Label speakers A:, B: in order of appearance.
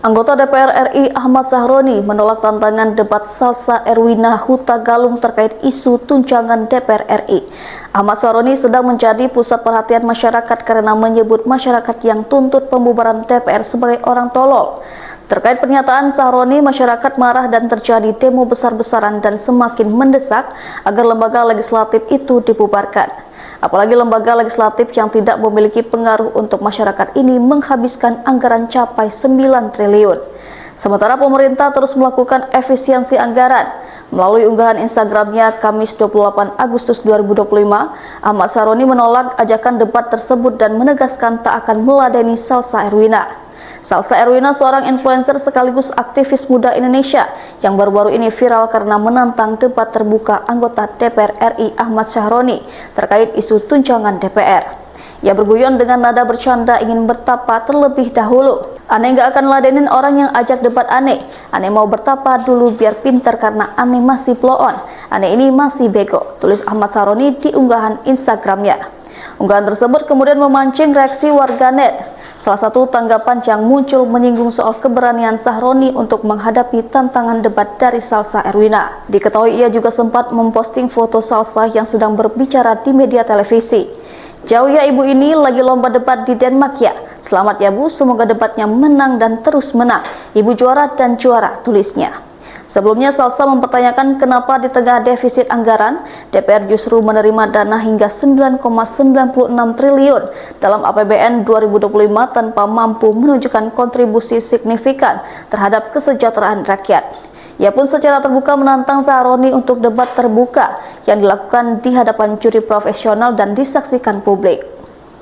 A: Anggota DPR RI Ahmad Sahroni menolak tantangan debat Salsa Erwina Huta Galung terkait isu tunjangan DPR RI. Ahmad Sahroni sedang menjadi pusat perhatian masyarakat karena menyebut masyarakat yang tuntut pembubaran DPR sebagai orang tolol. Terkait pernyataan Sahroni, masyarakat marah dan terjadi demo besar-besaran dan semakin mendesak agar lembaga legislatif itu dibubarkan. Apalagi lembaga legislatif yang tidak memiliki pengaruh untuk masyarakat ini menghabiskan anggaran capai 9 triliun. Sementara pemerintah terus melakukan efisiensi anggaran. Melalui unggahan Instagramnya Kamis 28 Agustus 2025, Ahmad Sahroni menolak ajakan debat tersebut dan menegaskan tak akan meladeni Salsa Erwina. Salsa Erwina seorang influencer sekaligus aktivis muda Indonesia yang baru-baru ini viral karena menantang debat terbuka anggota DPR RI Ahmad Sahroni terkait isu tunjangan DPR. Ia berguyon dengan nada bercanda ingin bertapa terlebih dahulu. Aneh gak akan ladenin orang yang ajak debat aneh. Aneh mau bertapa dulu biar pinter karena aneh masih blow on. Aneh ini masih bego, tulis Ahmad Sahroni di unggahan Instagramnya. Unggahan tersebut kemudian memancing reaksi warganet. Salah satu tanggapan yang muncul menyinggung soal keberanian Sahroni untuk menghadapi tantangan debat dari Salsa Erwina. Diketahui ia juga sempat memposting foto Salsa yang sedang berbicara di media televisi. Jauh ya ibu ini lagi lomba debat di Denmark ya. Selamat ya bu, semoga debatnya menang dan terus menang. Ibu juara dan juara, tulisnya. Sebelumnya Salsa mempertanyakan kenapa di tengah defisit anggaran, DPR justru menerima dana hingga 9,96 triliun dalam APBN 2025 tanpa mampu menunjukkan kontribusi signifikan terhadap kesejahteraan rakyat. Ia pun secara terbuka menantang Sahroni untuk debat terbuka yang dilakukan di hadapan juri profesional dan disaksikan publik.